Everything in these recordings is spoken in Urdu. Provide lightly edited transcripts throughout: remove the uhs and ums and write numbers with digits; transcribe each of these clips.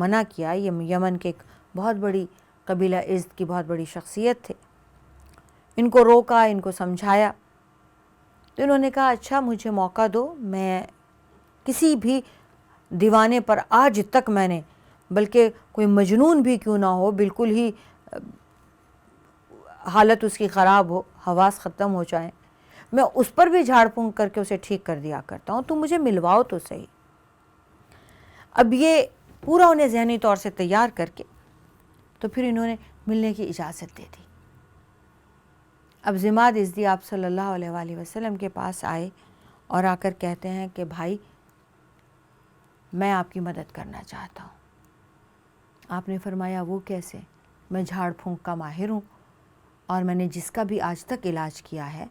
منع کیا. یہ یمن کے ایک بہت بڑی قبیلہ ازد کی بہت بڑی شخصیت تھے. ان کو روکا, ان کو سمجھایا, تو انہوں نے کہا اچھا مجھے موقع دو, میں کسی بھی دیوانے پر آج تک میں نے, بلکہ کوئی مجنون بھی کیوں نہ ہو, بالکل ہی حالت اس کی خراب ہو, حواس ختم ہو جائیں, میں اس پر بھی جھاڑ پھونک کر کے اسے ٹھیک کر دیا کرتا ہوں, تم مجھے ملواؤ تو صحیح. اب یہ پورا انہیں ذہنی طور سے تیار کر کے تو پھر انہوں نے ملنے کی اجازت دے دی. اب ضماد ازدی آپ صلی اللہ علیہ وآلہ وسلم کے پاس آئے اور آ کر کہتے ہیں کہ بھائی میں آپ کی مدد کرنا چاہتا ہوں. آپ نے فرمایا وہ کیسے؟ میں جھاڑ پھونک کا ماہر ہوں اور میں نے جس کا بھی آج تک علاج کیا ہے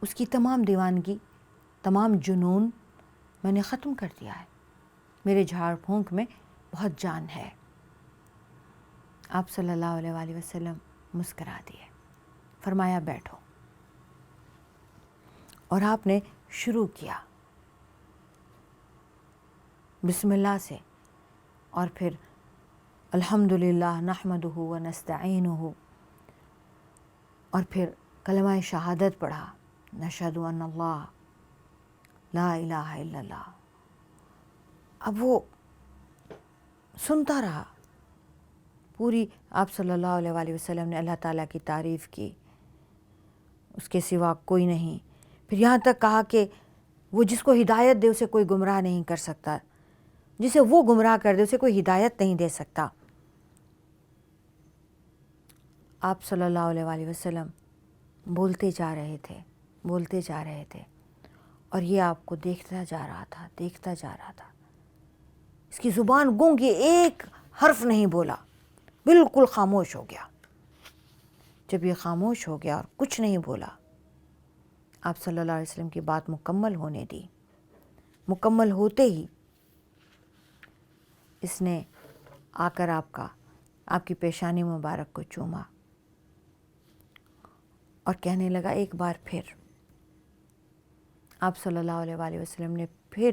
اس کی تمام دیوانگی, تمام جنون میں نے ختم کر دیا ہے. میرے جھاڑ پھونک میں بہت جان ہے. آپ صلی اللہ علیہ وآلہ وسلم مسکرا دیے, فرمایا بیٹھو. اور آپ نے شروع کیا بسم اللہ سے, اور پھر الحمدللہ نحمدہ ونستعینہ, اور پھر کلمہ شہادت پڑھا, نشہد ان اللہ لا الہ الا اللہ. اب وہ سنتا رہا. پوری آپ صلی اللہ علیہ وآلہ وسلم نے اللہ تعالیٰ کی تعریف کی, اس کے سوا کوئی نہیں. پھر یہاں تک کہا کہ وہ جس کو ہدایت دے اسے کوئی گمراہ نہیں کر سکتا, جسے وہ گمراہ کر دے اسے کوئی ہدایت نہیں دے سکتا. آپ صلی اللہ علیہ وآلہ وسلم بولتے جا رہے تھے, بولتے جا رہے تھے, اور یہ آپ کو دیکھتا جا رہا تھا, دیکھتا جا رہا تھا. اس کی زبان گونگ, یہ ایک حرف نہیں بولا, بالکل خاموش ہو گیا. جب یہ خاموش ہو گیا اور کچھ نہیں بولا, آپ صلی اللہ علیہ وسلم کی بات مکمل ہونے دی. مکمل ہوتے ہی اس نے آ کر آپ کی پیشانی مبارک کو چوما اور کہنے لگا ایک بار پھر. آپ صلی اللہ علیہ وآلہ وسلم نے پھر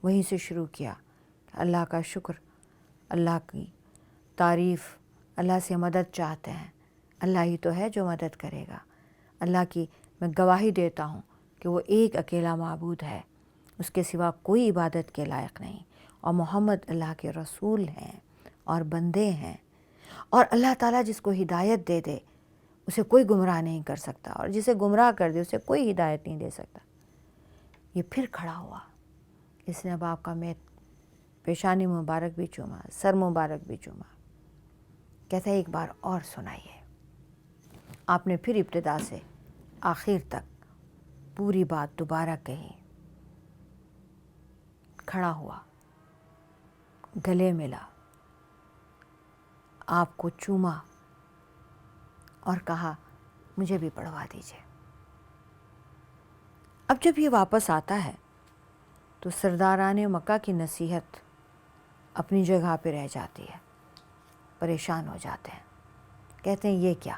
وہیں سے شروع کیا, اللہ کا شکر, اللہ کی تعریف, اللہ سے مدد چاہتے ہیں, اللہ ہی تو ہے جو مدد کرے گا. اللہ کی میں گواہی دیتا ہوں کہ وہ ایک اکیلا معبود ہے, اس کے سوا کوئی عبادت کے لائق نہیں, اور محمد اللہ کے رسول ہیں اور بندے ہیں, اور اللہ تعالیٰ جس کو ہدایت دے دے اسے کوئی گمراہ نہیں کر سکتا, اور جسے گمراہ کر دے اسے کوئی ہدایت نہیں دے سکتا. یہ پھر کھڑا ہوا, اس نے اب آپ کا پیشانی مبارک بھی چوما, سر مبارک بھی چوما. کہتا ہے ایک بار اور سنائیے. آپ نے پھر ابتدا سے آخر تک پوری بات دوبارہ کہی. کھڑا ہوا, گلے ملا, آپ کو چوما اور کہا مجھے بھی پڑھوا دیجیے. اب جب یہ واپس آتا ہے تو سرداران مکہ کی نصیحت اپنی جگہ پہ رہ جاتی ہے, پریشان ہو جاتے ہیں, کہتے ہیں یہ کیا,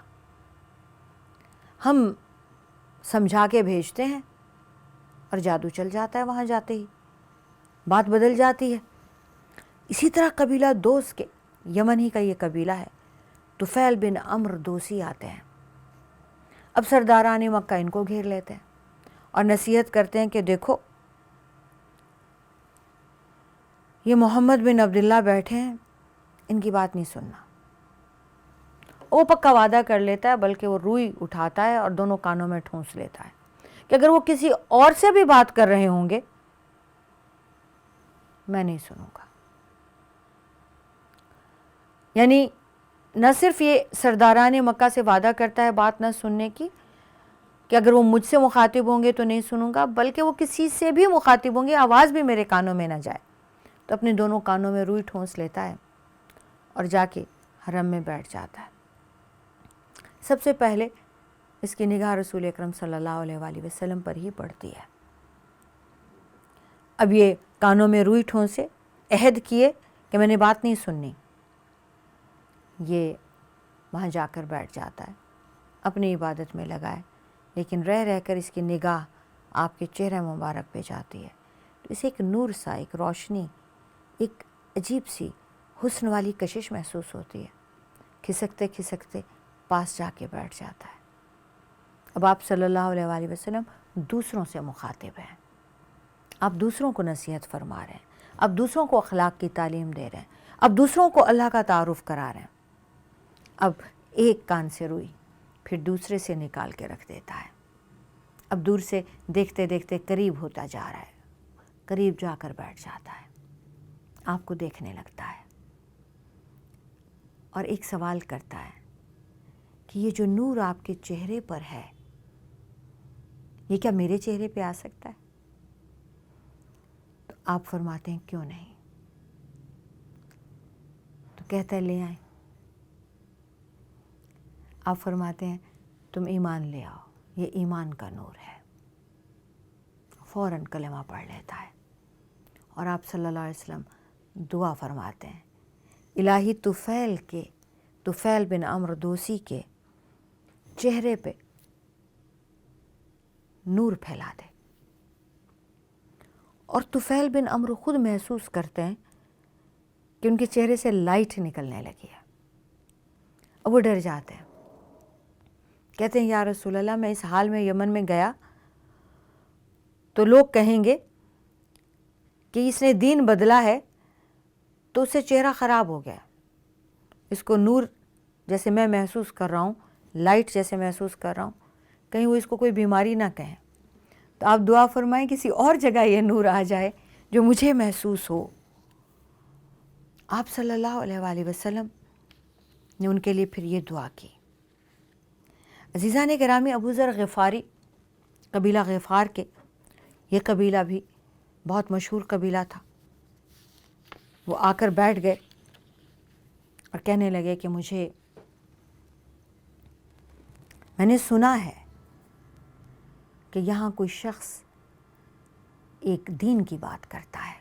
ہم سمجھا کے بھیجتے ہیں اور جادو چل جاتا ہے, وہاں جاتے ہی بات بدل جاتی ہے. اسی طرح قبیلہ دوس کے, یمن ہی کا یہ قبیلہ ہے, طفیل بن عمرو دوسی آتے ہیں. اب سرداران مکہ ان کو گھیر لیتے ہیں اور نصیحت کرتے ہیں کہ دیکھو یہ محمد بن عبداللہ بیٹھے ہیں, ان کی بات نہیں سننا. وہ پکا وعدہ کر لیتا ہے, بلکہ وہ روئی اٹھاتا ہے اور دونوں کانوں میں ٹھونس لیتا ہے کہ اگر وہ کسی اور سے بھی بات کر رہے ہوں گے میں نہیں سنوں گا. یعنی نہ صرف یہ سرداران مکہ سے وعدہ کرتا ہے بات نہ سننے کی کہ اگر وہ مجھ سے مخاطب ہوں گے تو نہیں سنوں گا, بلکہ وہ کسی سے بھی مخاطب ہوں گے آواز بھی میرے کانوں میں نہ جائے. تو اپنے دونوں کانوں میں روئی ٹھونس لیتا ہے اور جا کے حرم میں بیٹھ جاتا ہے. سب سے پہلے اس کی نگاہ رسول اکرم صلی اللہ علیہ وآلہ وسلم پر ہی پڑتی ہے. اب یہ کانوں میں روئی ٹھونسے, عہد کیے کہ میں نے بات نہیں سننی, یہ وہاں جا کر بیٹھ جاتا ہے, اپنی عبادت میں لگائے, لیکن رہ رہ کر اس کی نگاہ آپ کے چہرہ مبارک پہ جاتی ہے. تو اسے ایک نور سا, ایک روشنی, ایک عجیب سی حسن والی کشش محسوس ہوتی ہے. کھسکتے کھسکتے پاس جا کے بیٹھ جاتا ہے. اب آپ صلی اللہ علیہ وآلہ وسلم دوسروں سے مخاطب ہیں. آپ دوسروں کو نصیحت فرما رہے ہیں. اب دوسروں کو اخلاق کی تعلیم دے رہے ہیں. اب دوسروں کو اللہ کا تعارف کرا رہے ہیں. اب ایک کان سے روئی پھر دوسرے سے نکال کے رکھ دیتا ہے. اب دور سے دیکھتے دیکھتے قریب ہوتا جا رہا ہے. قریب جا کر بیٹھ جاتا ہے. آپ کو دیکھنے لگتا ہے اور ایک سوال کرتا ہے کہ یہ جو نور آپ کے چہرے پر ہے یہ کیا میرے چہرے پہ آ سکتا ہے؟ تو آپ فرماتے ہیں کیوں نہیں. تو کہتا ہے لے آئیں. آپ فرماتے ہیں تم ایمان لے آؤ، یہ ایمان کا نور ہے. فوراً کلمہ پڑھ لیتا ہے اور آپ صلی اللہ علیہ وسلم دعا فرماتے ہیں الہی طفیل بن عمرو دوسی کے چہرے پہ نور پھیلا دے. اور طفیل بن عمرو خود محسوس کرتے ہیں کہ ان کے چہرے سے لائٹ نکلنے لگی ہے. اب وہ ڈر جاتے ہیں. کہتے ہیں یا رسول اللہ میں اس حال میں یمن میں گیا تو لوگ کہیں گے کہ اس نے دین بدلا ہے تو اس سے چہرہ خراب ہو گیا. اس کو نور جیسے میں محسوس کر رہا ہوں، لائٹ جیسے محسوس کر رہا ہوں، کہیں وہ اس کو کوئی بیماری نہ کہیں. تو آپ دعا فرمائیں کسی اور جگہ یہ نور آ جائے جو مجھے محسوس ہو. آپ صلی اللہ علیہ وآلہ وسلم نے ان کے لیے پھر یہ دعا کی. عزیزان گرامی، ابو ذر غفاری قبیلہ غفار کے، یہ قبیلہ بھی بہت مشہور قبیلہ تھا. وہ آ کر بیٹھ گئے اور کہنے لگے کہ میں نے سنا ہے کہ یہاں کوئی شخص ایک دین کی بات کرتا ہے.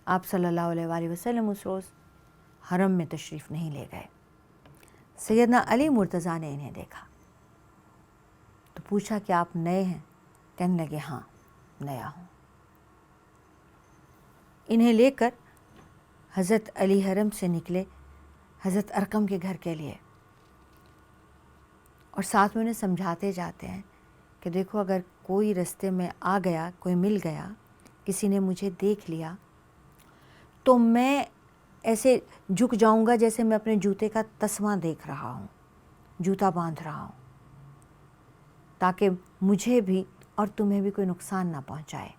آپ صلی اللہ علیہ وآلہ وسلم اس روز حرم میں تشریف نہیں لے گئے. سیدنا علی مرتضیٰ نے انہیں دیکھا تو پوچھا کہ آپ نئے ہیں؟ کہنے لگے ہاں نیا ہوں. انہیں لے کر حضرت علی حرم سے نکلے حضرت ارقم کے گھر کے لیے، اور ساتھ میں انہیں سمجھاتے جاتے ہیں کہ دیکھو اگر کوئی رستے میں آ گیا، کوئی مل گیا، کسی نے مجھے دیکھ لیا تو میں ایسے جھک جاؤں گا جیسے میں اپنے جوتے کا تسمہ دیکھ رہا ہوں، جوتا باندھ رہا ہوں، تاکہ مجھے بھی اور تمہیں بھی کوئی نقصان نہ پہنچائے،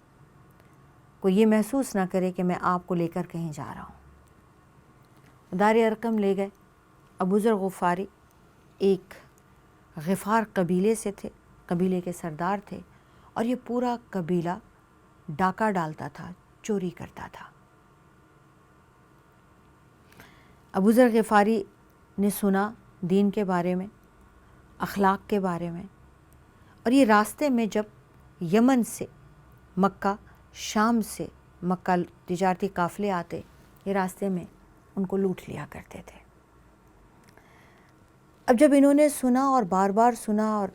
کوئی یہ محسوس نہ کرے کہ میں آپ کو لے کر کہیں جا رہا ہوں. دار ارقم لے گئے. ابو ذر غفاری ایک غفار قبیلے سے تھے، قبیلے کے سردار تھے، اور یہ پورا قبیلہ ڈاکہ ڈالتا تھا، چوری کرتا تھا. ابو ذر غفاری نے سنا دین کے بارے میں، اخلاق کے بارے میں، اور یہ راستے میں جب یمن سے مکہ، شام سے مکہ تجارتی قافلے آتے، یہ راستے میں ان کو لوٹ لیا کرتے تھے. اب جب انہوں نے سنا اور بار بار سنا اور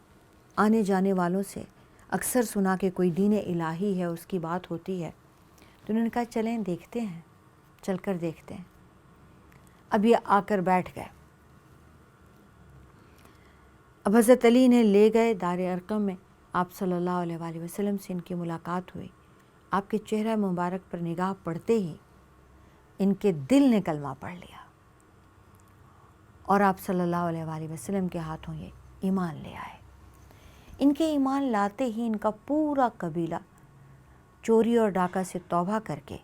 آنے جانے والوں سے اکثر سنا کہ کوئی دین الہی ہے، اس کی بات ہوتی ہے، تو انہوں نے کہا چلیں دیکھتے ہیں، چل کر دیکھتے ہیں. اب یہ آ کر بیٹھ گئے. اب حضرت علی انہیں لے گئے دار ارقم میں. آپ صلی اللہ علیہ وآلہ وسلم سے ان کی ملاقات ہوئی. آپ کے چہرہ مبارک پر نگاہ پڑتے ہی ان کے دل نے کلمہ پڑھ لیا، اور آپ صلی اللہ علیہ وآلہ وسلم کے ہاتھوں یہ ایمان لے آئے. ان کے ایمان لاتے ہی ان کا پورا قبیلہ چوری اور ڈاکہ سے توبہ کر کے،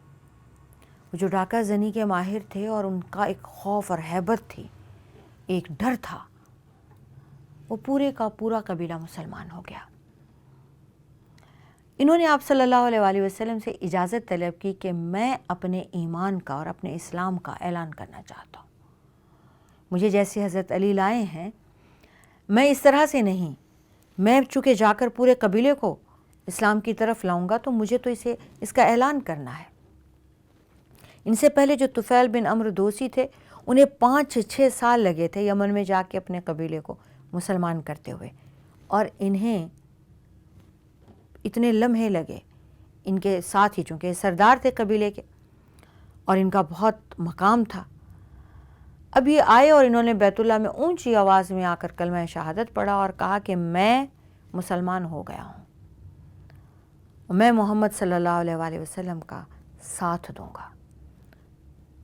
وہ جو ڈاکہ زنی کے ماہر تھے اور ان کا ایک خوف اور ہیبت تھی، ایک ڈر تھا، وہ پورے کا پورا قبیلہ مسلمان ہو گیا. انہوں نے آپ صلی اللہ علیہ وآلہ وسلم سے اجازت طلب کی کہ میں اپنے ایمان کا اور اپنے اسلام کا اعلان کرنا چاہتا ہوں. مجھے جیسے حضرت علی لائے ہیں میں اس طرح سے نہیں، میں چونکہ جا کر پورے قبیلے کو اسلام کی طرف لاؤں گا تو مجھے تو اس کا اعلان کرنا ہے. ان سے پہلے جو طفیل بن عمرو دوسی تھے، انہیں 5-6 سال لگے تھے یمن میں جا کے اپنے قبیلے کو مسلمان کرتے ہوئے، اور انہیں اتنے لمحے لگے ان کے ساتھ ہی، چونکہ سردار تھے قبیلے کے، اور ان کا بہت مقام تھا. اب یہ آئے اور انہوں نے بیت اللہ میں اونچی آواز میں آ کر کلمہ شہادت پڑھا اور کہا کہ میں مسلمان ہو گیا ہوں، میں محمد صلی اللہ علیہ وآلہ وسلم کا ساتھ دوں گا.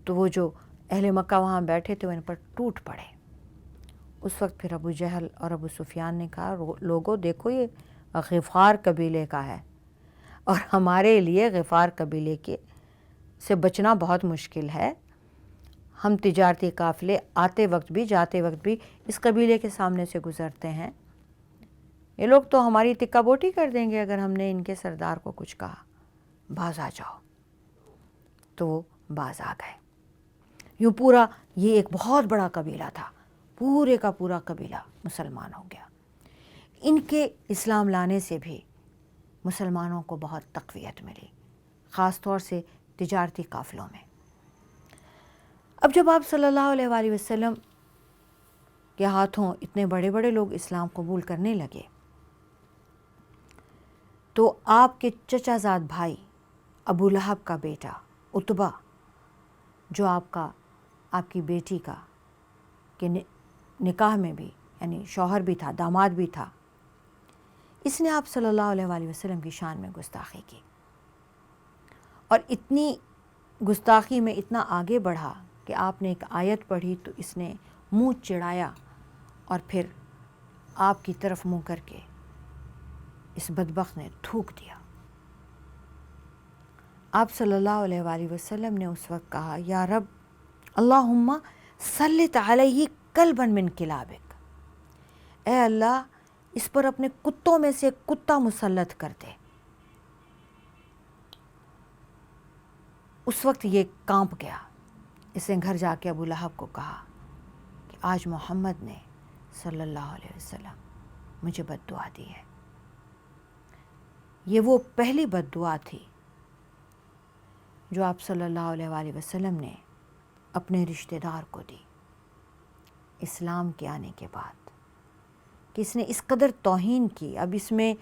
تو وہ جو اہل مکہ وہاں بیٹھے تھے وہ ان پر ٹوٹ پڑے. اس وقت پھر ابو جہل اور ابو سفیان نے کہا لوگوں دیکھو یہ غفار قبیلے کا ہے اور ہمارے لیے غفار قبیلے کے سے بچنا بہت مشکل ہے. ہم تجارتی قافلے آتے وقت بھی جاتے وقت بھی اس قبیلے کے سامنے سے گزرتے ہیں، یہ لوگ تو ہماری تکہ بوٹی کر دیں گے اگر ہم نے ان کے سردار کو کچھ کہا، باز آ جاؤ. تو وہ باز آ گئے. یوں پورا یہ ایک بہت بڑا قبیلہ تھا، پورے کا پورا قبیلہ مسلمان ہو گیا. ان کے اسلام لانے سے بھی مسلمانوں کو بہت تقویت ملی، خاص طور سے تجارتی قافلوں میں. اب جب آپ صلی اللہ علیہ وآلہ وسلم کے ہاتھوں اتنے بڑے بڑے لوگ اسلام قبول کرنے لگے تو آپ کے چچا زاد بھائی ابو لہب کا بیٹا عتبہ، جو آپ کی بیٹی کا کہ نکاح میں بھی یعنی شوہر بھی تھا، داماد بھی تھا، اس نے آپ صلی اللہ علیہ وآلہ وسلم کی شان میں گستاخی کی اور اتنی گستاخی میں اتنا آگے بڑھا کہ آپ نے ایک آیت پڑھی تو اس نے منہ چڑھایا اور پھر آپ کی طرف منہ کر کے اس بدبخت نے تھوک دیا. آپ صلی اللہ علیہ وآلہ وسلم نے اس وقت کہا یا رب اللہم سلط علیہ کلبا من کلابک، اے اللہ اس پر اپنے کتوں میں سے کتا مسلط کر دے. اس وقت یہ کانپ گیا. اس نے گھر جا کے ابو لہب کو کہا کہ آج محمد نے صلی اللہ علیہ وسلم مجھے بد دعا دی ہے. یہ وہ پہلی بد دعا تھی جو آپ صلی اللہ علیہ وآلہ وسلم نے اپنے رشتہ دار کو دی اسلام کے آنے کے بعد، کہ اس نے اس قدر توہین کی. اب اس میں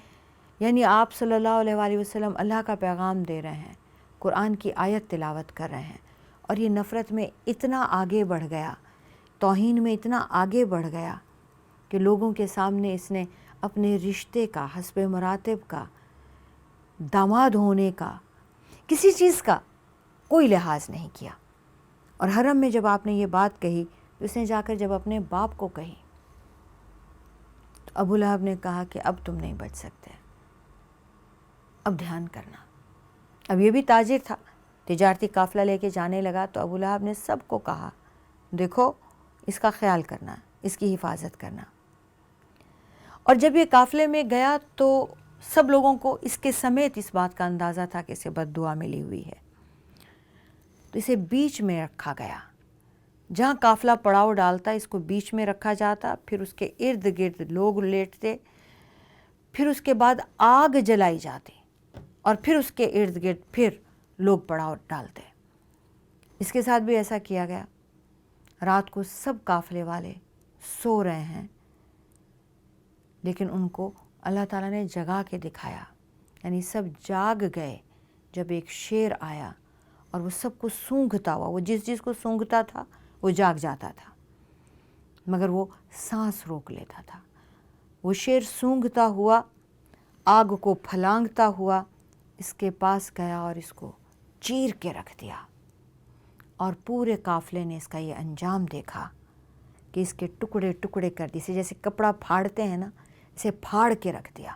یعنی آپ صلی اللہ علیہ وآلہ وسلم اللہ کا پیغام دے رہے ہیں، قرآن کی آیت تلاوت کر رہے ہیں، اور یہ نفرت میں اتنا آگے بڑھ گیا، توہین میں اتنا آگے بڑھ گیا کہ لوگوں کے سامنے اس نے اپنے رشتے کا، حسب مراتب کا، داماد ہونے کا، کسی چیز کا کوئی لحاظ نہیں کیا. اور حرم میں جب آپ نے یہ بات کہی تو اس نے جا کر جب اپنے باپ کو کہی تو ابو لہب نے کہا کہ اب تم نہیں بچ سکتے، اب دھیان کرنا. اب یہ بھی تاجر تھا، تجارتی قافلہ لے کے جانے لگا تو ابو لہب نے سب کو کہا دیکھو اس کا خیال کرنا، اس کی حفاظت کرنا. اور جب یہ قافلے میں گیا تو سب لوگوں کو اس کے سمیت اس بات کا اندازہ تھا کہ اسے بد دعا ملی ہوئی ہے. تو اسے بیچ میں رکھا گیا، جہاں قافلہ پڑاؤ ڈالتا اس کو بیچ میں رکھا جاتا، پھر اس کے ارد گرد لوگ لیٹتے، پھر اس کے بعد آگ جلائی جاتی اور پھر اس کے ارد گرد پھر لوگ پڑاؤ ڈالتے. اس کے ساتھ بھی ایسا کیا گیا. رات کو سب قافلے والے سو رہے ہیں لیکن ان کو اللہ تعالیٰ نے جگا کے دکھایا، یعنی سب جاگ گئے جب ایک شیر آیا اور وہ سب کو سونگھتا ہوا، وہ جس کو سونگھتا تھا وہ جاگ جاتا تھا مگر وہ سانس روک لیتا تھا. وہ شیر سونگھتا ہوا، آگ کو پھلانگتا ہوا اس کے پاس گیا اور اس کو چیر کے رکھ دیا. اور پورے قافلے نے اس کا یہ انجام دیکھا کہ اس کے ٹکڑے ٹکڑے کر دیے، جیسے کپڑا پھاڑتے ہیں نا، اسے پھاڑ کے رکھ دیا.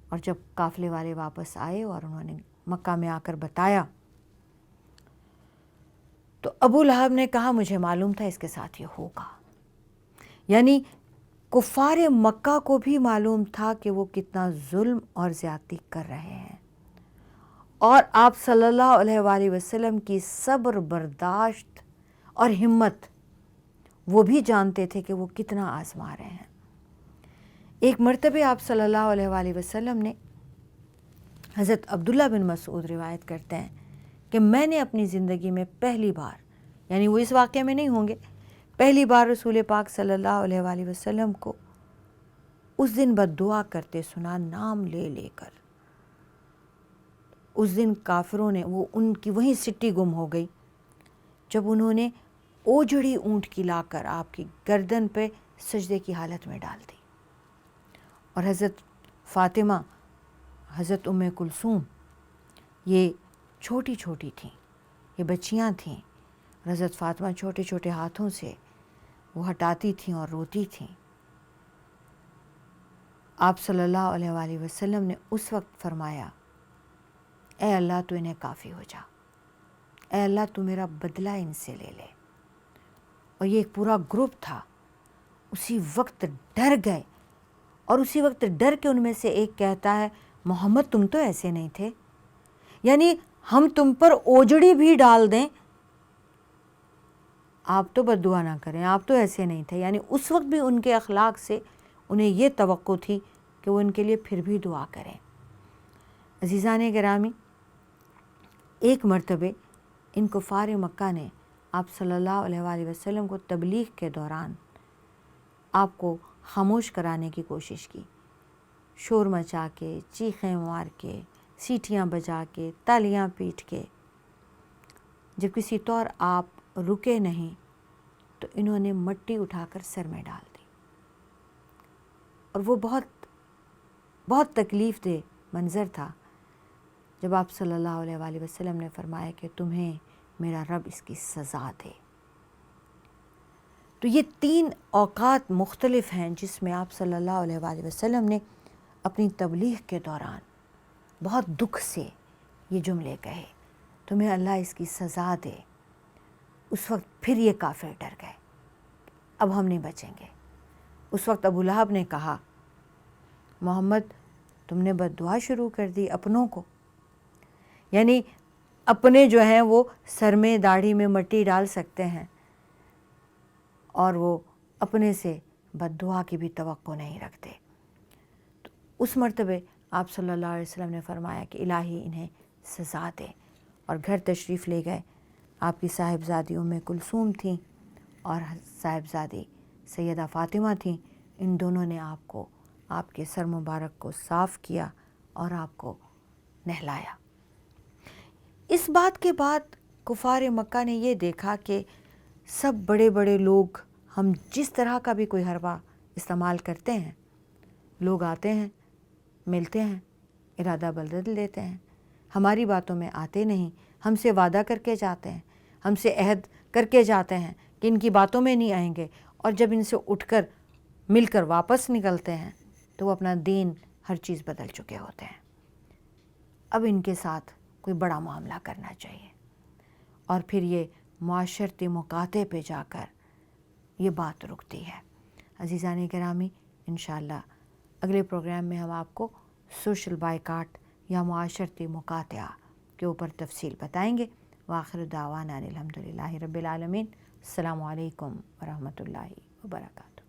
اور جب قافلے والے واپس آئے اور انہوں نے مکہ میں آ کر بتایا تو ابو لہب نے کہا مجھے معلوم تھا اس کے ساتھ یہ ہوگا. یعنی کفار مکہ کو بھی معلوم تھا کہ وہ کتنا ظلم اور زیادتی کر رہے ہیں، اور آپ صلی اللہ علیہ وآلہ وسلم کی صبر، برداشت اور ہمت وہ بھی جانتے تھے کہ وہ کتنا آزما رہے ہیں. ایک مرتبہ آپ صلی اللہ علیہ وآلہ وسلم نے، حضرت عبداللہ بن مسعود روایت کرتے ہیں کہ میں نے اپنی زندگی میں پہلی بار، یعنی وہ اس واقعے میں نہیں ہوں گے، پہلی بار رسول پاک صلی اللہ علیہ وآلہ وسلم کو اس دن بد دعا کرتے سنا، نام لے لے کر. اس دن کافروں نے وہ ان کی وہیں سٹی گم ہو گئی جب انہوں نے اوجڑی اونٹ کی لا کر آپ کی گردن پہ سجدے کی حالت میں ڈال دی. اور حضرت فاطمہ، حضرت ام کلثوم، یہ چھوٹی چھوٹی تھیں، یہ بچیاں تھیں، اور حضرت فاطمہ چھوٹے چھوٹے ہاتھوں سے وہ ہٹاتی تھیں اور روتی تھیں. آپ صلی اللہ علیہ وآلہ وسلم نے اس وقت فرمایا، اے اللہ تو انہیں کافی ہو جا، اے اللہ تو میرا بدلہ ان سے لے لے. اور یہ ایک پورا گروپ تھا، اسی وقت ڈر گئے، اور اسی وقت ڈر کے ان میں سے ایک کہتا ہے، محمد تم تو ایسے نہیں تھے، یعنی ہم تم پر اوجڑی بھی ڈال دیں آپ تو بد دعا نہ کریں، آپ تو ایسے نہیں تھے. یعنی اس وقت بھی ان کے اخلاق سے انہیں یہ توقع تھی کہ وہ ان کے لیے پھر بھی دعا کریں. عزیزان گرامی، ایک مرتبہ ان کفار مکہ نے آپ صلی اللہ علیہ وآلہ وسلم کو تبلیغ کے دوران آپ کو خاموش کرانے کی کوشش کی، شور مچا کے، چیخیں مار کے، سیٹیاں بجا کے، تالیاں پیٹ کے. جب کسی طور آپ رکے نہیں تو انہوں نے مٹی اٹھا کر سر میں ڈال دی. اور وہ بہت بہت تکلیف دہ منظر تھا جب آپ صلی اللہ علیہ وآلہ وسلم نے فرمایا کہ تمہیں میرا رب اس کی سزا دے. تو یہ 3 اوقات مختلف ہیں جس میں آپ صلی اللہ علیہ وآلہ وسلم نے اپنی تبلیغ کے دوران بہت دکھ سے یہ جملے کہے، تمہیں اللہ اس کی سزا دے. اس وقت پھر یہ کافر ڈر گئے، اب ہم نہیں بچیں گے. اس وقت ابو لہب نے کہا، محمد تم نے بد دعا شروع کر دی اپنوں کو، یعنی اپنے جو ہیں وہ سر میں داڑھی میں مٹی ڈال سکتے ہیں اور وہ اپنے سے بد دعا کی بھی توقع نہیں رکھتے. تو اس مرتبہ آپ صلی اللہ علیہ وسلم نے فرمایا کہ الہی انہیں سزا دے، اور گھر تشریف لے گئے. آپ کی صاحبزادی ام کلثوم تھیں اور صاحبزادی سیدہ فاطمہ تھیں. ان دونوں نے آپ کو، آپ کے سر مبارک کو صاف کیا اور آپ کو نہلایا. اس بات کے بعد کفار مکہ نے یہ دیکھا کہ سب بڑے بڑے لوگ، ہم جس طرح کا بھی کوئی حربہ استعمال کرتے ہیں، لوگ آتے ہیں، ملتے ہیں، ارادہ بدل دیتے ہیں، ہماری باتوں میں آتے نہیں، ہم سے وعدہ کر کے جاتے ہیں، ہم سے عہد کر کے جاتے ہیں کہ ان کی باتوں میں نہیں آئیں گے، اور جب ان سے اٹھ کر مل کر واپس نکلتے ہیں تو وہ اپنا دین ہر چیز بدل چکے ہوتے ہیں. اب ان کے ساتھ کوئی بڑا معاملہ کرنا چاہیے. اور پھر یہ معاشرتی مقاطع پہ جا کر یہ بات رکتی ہے. عزیزان گرامی، انشاءاللہ اگلے پروگرام میں ہم آپ کو سوشل بائیکاٹ یا معاشرتی مقاطعہ کے اوپر تفصیل بتائیں گے. وآخر دعوانا الحمدللہ رب العالمین. السلام علیکم ورحمۃ اللہ وبرکاتہ.